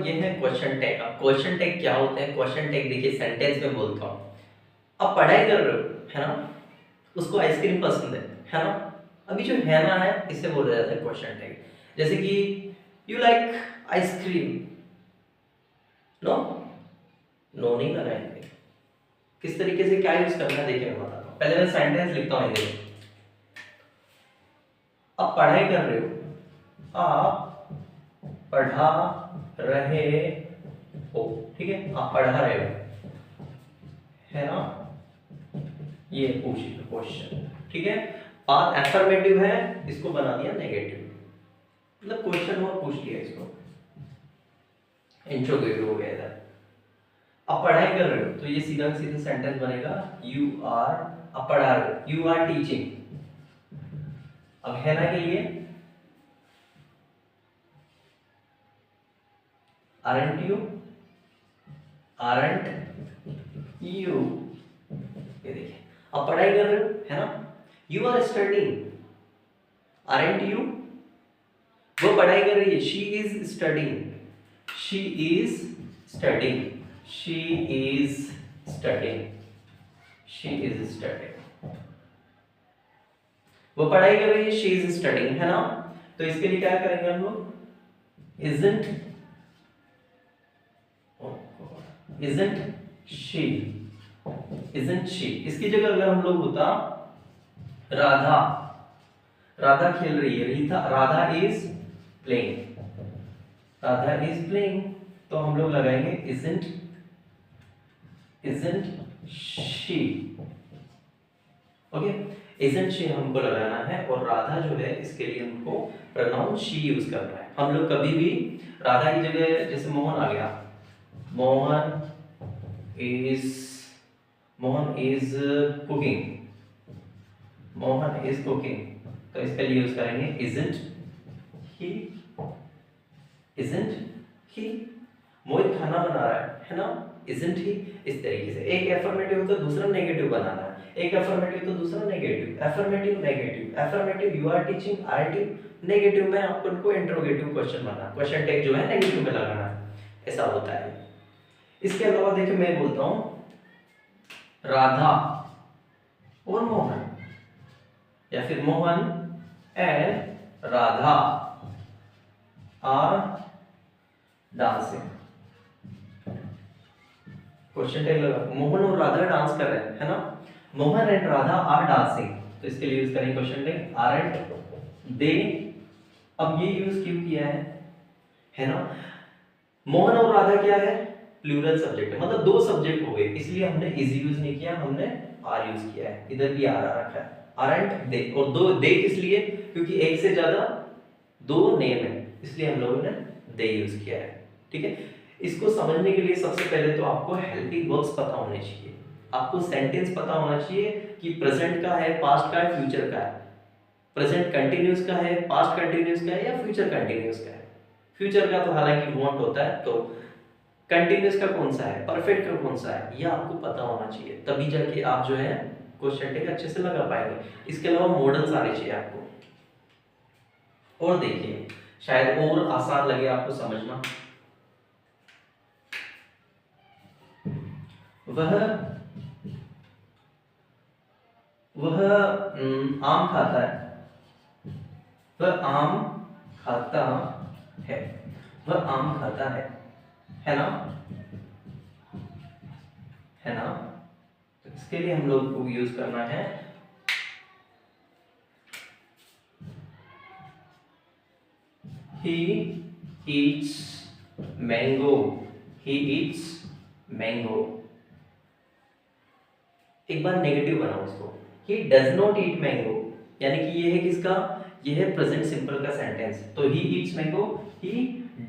ये है question tag. अब क्वेश्चन टैग क्या होता है? क्वेश्चन टैग देखिए सेंटेंस में बोलता हूँ। अब पढ़ाई कर रहे हो, है ना? उसको आइसक्रीम पसंद है ना? अभी जो है ना है इसे बोला जाता है क्वेश्चन टैग। जैसे कि you like ice cream. No, no नहीं लगाएंगे। किस तरीके से क्या यूज करना है देखिए मैं बताता हूँ। पहले मैं सेंटेंस लिखता हूँ हिंदी में। आप पढ़ाई कर रहे हो, आप पढ़ा रहे हो, ठीक है? आप पढ़ा रहे हो, है ना? ये पूछिए क्वेश्चन, ठीक है? बात एफर्मेटिव है, इसको बना दिया नेगेटिव, मतलब क्वेश्चन और पूछ लिया इसको, इंट्रोगेटिव हो गया इधर। अब पढ़ाई कर रहे हो तो ये सीधा सीधा सेंटेंस बनेगा यू आर। अब पढ़ा रहे हो, यू आर टीचिंग। अब है ना के लिए आरंट यू, आरंट यू, ये देखिए। अब पढ़ाई कर रहे हो, है ना? You are studying, aren't you? वो पढ़ाई कर रही है, she is studying, she is studying, she is studying, she is studying. वो पढ़ाई कर रही है, शी इज स्टडिंग, है ना? तो इसके लिए क्या करेंगे हम लोग? isn't, isn't she, isn't she, इसकी जगह अगर हम लोग होता राधा, राधा खेल रही है, Rita, Radha is playing, Radha is playing, तो हम लोग लगाएंगे isn't, isn't she, okay? isn't she हमको लगाना है, और राधा जो है इसके लिए हमको प्रोनाउन she यूज करना है। हम लोग कभी भी राधा की जगह, जैसे मोहन आ गया, Mohan is, Mohan is cooking, Mohan is cooking, तो इसके लिए यूज करेंगे isn't he, isn't he, मोहित खाना बना रहा है ना? isn't he? इस तरीके से एक एफर्मेटिव तो दूसरा नेगेटिव बनाना है, एक एफर्मेटिव तो दूसरा negative, affirmative negative, affirmative you are teaching, आरटीव नेगेटिव में आपको इनको इंट्रोगेटिव क्वेश्चन बनाना, क्वेश्चन टैग जो है नेगेटिव में लगाना है, ऐसा होता है। इसके अलावा देखिए मैं बोलता हूं राधा और मोहन, या फिर Mohan and Radha are dancing, question tag लगा, मोहन और राधा डांस कर रहे हैं, है ना? Mohan and Radha are dancing, तो इसके लिए यूज करेंगे क्वेश्चन टैग आरंट दे। अब ये यूज क्यों किया है ना? मोहन और राधा क्या है? प्लूरल सब्जेक्ट है, मतलब दो सब्जेक्ट हो गए, इसलिए हमने इज यूज नहीं किया, हमने आर यूज किया है। इधर भी आर आ रखा है, आरंट दे, और दो दे किस लिए? क्योंकि एक से ज्यादा दो नेम है, इसलिए हम लोगों ने दे यूज किया है, ठीक है? इसको समझने के लिए सबसे पहले तो आपको हेल्पिंग वर्ब्स पता होने चाहिए, आपको सेंटेंस पता होना चाहिए कि प्रेजेंट का है, पास्ट का है, फ्यूचर का है, प्रेजेंट कंटिन्यूअस का है, पास्ट कंटिन्यूअस का है, या फ्यूचर कंटिन्यूअस का है। फ्यूचर का तो हालांकि वॉन्ट होता है, तो कंटिन्यूअस का कौन सा है, परफेक्ट का कौन सा है, ये आपको पता होना चाहिए, तभी जाके आप जो है क्वेश्चन टैग अच्छे से लगा पाएंगे। इसके अलावा मॉडल्स आने चाहिए आपको। और देखिए शायद और आसान लगे आपको समझना, वह आम खाता है, वह आम खाता है, वह आम खाता है ना? है ना? तो इसके लिए हम लोग को यूज करना है he eats mango, he eats mango। एक बार नेगेटिव बनाओ इसको, he does not eat mango, यानी कि ये है किसका? ये है प्रेजेंट सिंपल का सेंटेंस, तो he eats mango, he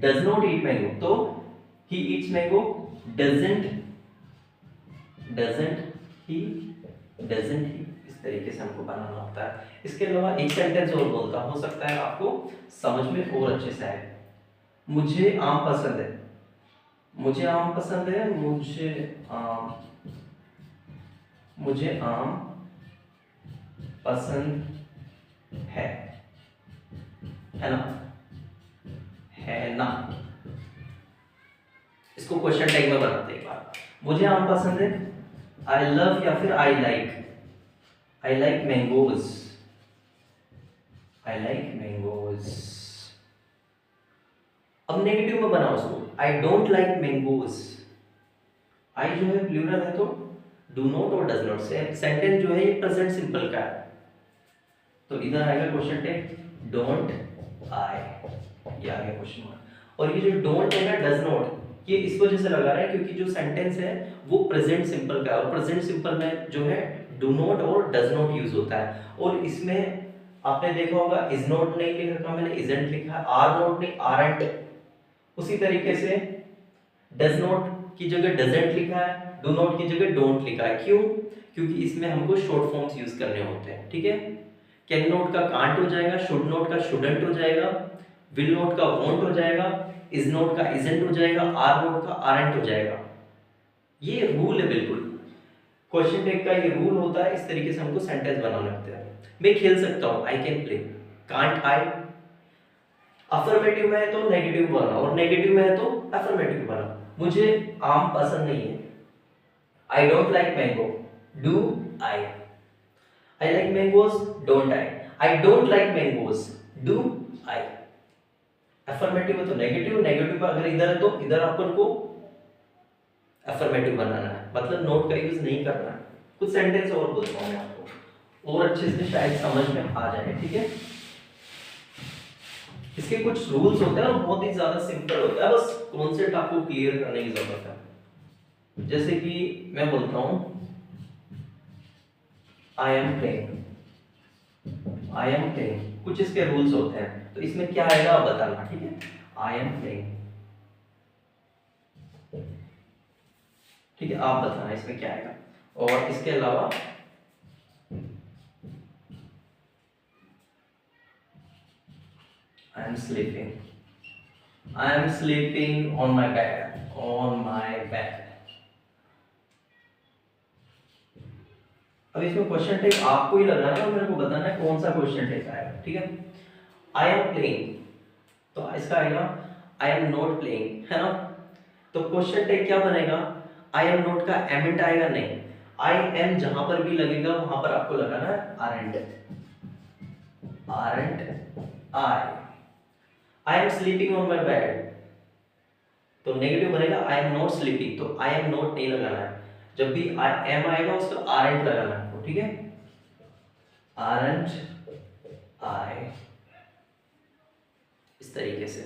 does not eat mango, तो he eats mango, doesn't he, doesn't he, इस तरीके से हमको बनाना होता है। इसके अलावा एक सेंटेंस और बोलता, हो सकता है आपको समझ में और अच्छे से आए। मुझे आम पसंद है, मुझे आम पसंद है, मुझे आम पसंद है ना? है ना? इसको क्वेश्चन टैग में बनाते हैं एक बार। मुझे आम पसंद है, आई लव या फिर I like mangoes, I like mangoes. अब नेगेटिव में बनाओ उसको, आई डोंट लाइक मैंगोज। आई जो है प्लूरल है तो डू नॉट और डज नॉट से सेंटेंस जो है ये प्रेजेंट सिंपल का है, तो इधर आएगा क्वेश्चन टैग डोंट आई, ये आ गया क्वेश्चन मार्क। और ये जो डोंट है ना, डज नॉट, ये इस वजह से लगा रहा है क्योंकि जो सेंटेंस है वो प्रेजेंट सिंपल का है, और प्रेजेंट सिंपल में जो है डू नॉट और डज नॉट यूज होता है। और इसमें आपने देखा होगा इज नॉट नहीं लिख रखा मैंने, इजंट लिखा है, आर नॉट नहीं आरंट। उसी तरीके से डज नॉट की जगह डजंट लिखा है, डू नॉट की जगह डोंट लिखा है। क्यों? क्योंकि इसमें हमको शॉर्ट फॉर्म्स यूज करने होते हैं, ठीक है। कैन नॉट का कांट हो जाएगा, शुड नॉट का शुडंट हो जाएगा, विल नॉट का वोंट हो जाएगा, इज नॉट का इजंट हो जाएगा, आर नॉट का आरंट हो जाएगा। ये रूल है बिल्कुल, क्वेश्चन टैग का ये रूल होता है। इस तरीके से हमको सेंटेंस बनाना होता है। मैं खेल सकता हूँ, I can play, can't I. Affirmative में है तो नेगेटिव बना, और नेगेटिव में है तो अफर्मेटिव बना। मुझे आम पसंद नहीं है, I don't like mango, do I. I like mangoes, don't I. I don't like mangoes, do I. Affirmative है तो नेगेटिव, नेगेटिव का अगर इधर है तो इधर अपन को अफर्मेटिव बनाना है, मतलब नोट का यूज नहीं करना है। कुछ सेंटेंस और बोलता हूं मैं आपको, और अच्छे से शायद समझ में आ जाए, ठीक है। इसके कुछ रूल्स होते हैं और बहुत ही ज्यादा सिंपल होता है, बस कॉन्सेप्ट आपको क्लियर करने की जरूरत है। जैसे कि मैं बोलता हूं I am playing, I am playing, कुछ इसके रूल्स होते हैं, तो इसमें क्या आएगा आप बताना, ठीक है। आई एम प्लेइंग, ठीक है, आप बताना इसमें क्या आएगा। और इसके अलावा I am sleeping, I am sleeping on my bed, on my bed. अब इसमें क्वेश्चन टैग आपको ही लगाना है और मेरे को बताना है कौन सा क्वेश्चन टैग आएगा, ठीक है। आई एम प्लेइंग, तो इसका आएगा आई एम नॉट प्लेइंग, है ना। तो क्वेश्चन टैग क्या बनेगा, आई एम नॉट का एमेंट आएगा नहीं, आई एम जहां पर भी लगेगा वहां पर आपको लगाना है aren't, aren't I. I am sleeping on my bed, तो नेगेटिव बनेगा आई एम नॉट स्लीपिंग, तो आई एम नॉट नहीं लगाना है। जब भी आई एम आएगा उसको आरंट लगाना है, ठीक है। आरंट आई, इस तरीके से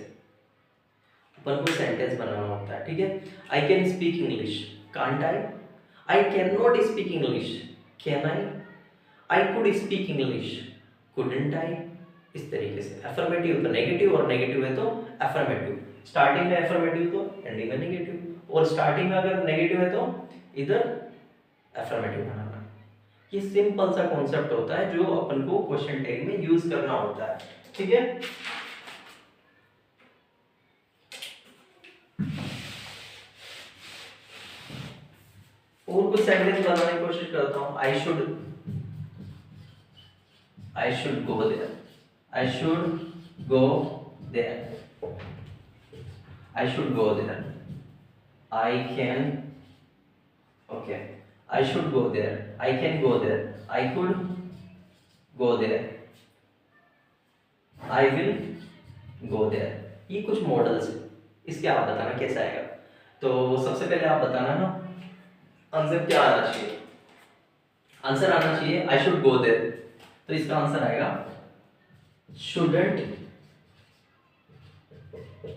अपन को सेंटेंस बनाना होता है, ठीक है। I can speak English, can't I. I can not speak English, can I. I could speak English, couldn't I. इस तरीके से अफर्मेटिव तो नेगेटिव और नेगेटिव है तो अफर्मेटिव। स्टार्टिंग में अफर्मेटिव तो एंडिंग में नेगेटिव, और स्टार्टिंग में अगर नेगेटिव है तो इधर अफर्मेटिव बनाना। ये सिंपल सा कॉन्सेप्ट होता है जो अपन को क्वेश्चन टैग में यूज करना होता है, ठीक है। और कुछ सेंटेंस बनाने की कोशिश करता हूं। I should go there, I should go there, I should go there. I can, okay, I should go there, I can go there, I could go there, I will go there. ये कुछ models है, इसके आप बताना कैसा आएगा। तो सबसे पहले आप बताना ना आंसर क्या आना चाहिए। आंसर आना चाहिए आई शुड गो देयर, तो इसका आंसर आएगा shouldn't,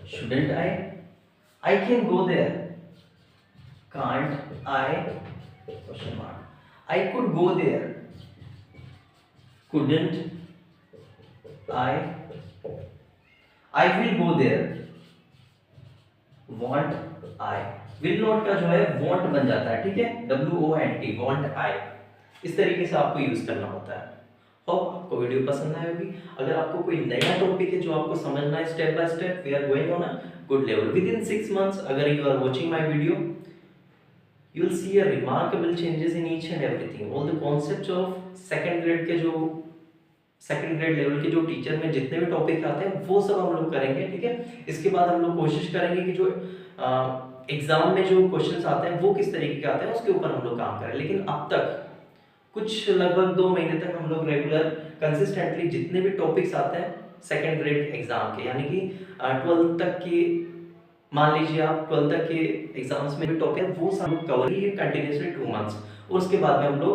shouldn't I. I can go there, can't I, question mark. I could go there, couldn't I. I will go there, won't I. Will not का जो है वॉन्ट बन जाता है, ठीक है, WONT, वॉन्ट आई। इस तरीके से आपको यूज करना होता है। होप आपको वीडियो पसंद आई होगी। अगर आपको कोई नया टॉपिक है जो आपको समझना है step by step, we are going on a good level within 6 months। अगर you are watching my video, you will see a remarkable changes in each and everything. All the concepts of second grade के जो second grade level के जो teacher में जितने भी topic आते हैं वो सब हम लोग करेंगे, ठीक है। इसके बाद हम लोग कोशिश करेंगे कि जो एग्जाम में जो क्वेश्चंस आते हैं वो किस तरीके के आते हैं उसके ऊपर हम लोग काम करें। लेकिन अब तक कुछ लगभग 2 महीने तक हम लोग रेगुलर कंसिस्टेंटली जितने भी टॉपिक्स आते हैं सेकेंड ग्रेड एग्जाम के, यानी कि 12th तक की, मान लीजिए आप 12th तक के एग्जाम्स में भी टॉपिक है वो सब कवर ही कंटिन्यूसली 2 मंथ्स, और उसके बाद में हम लोग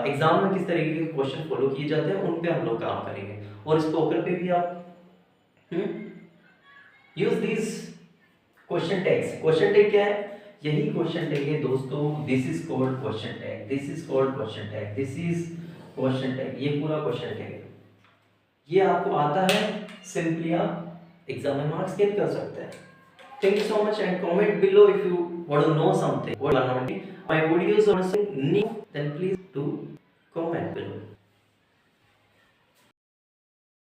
एग्जाम में किस तरीके के क्वेश्चन फॉलो किए जाते हैं उन पे हम लोग काम करेंगे। और इस पोकर पे भी आप use this question tags. Question tag क्या है? यही क्वेश्चन टैग है दोस्तों, this is called question tag, this is called question tag, this is question tag, ये पूरा क्वेश्चन टैग है। ये आपको आता है, सिंपली आप एग्जाम में मार्क्स गेट कर सकते हैं। Thank you so much and comment below if you want to know something. What are not my videos or something new, then please do comment below.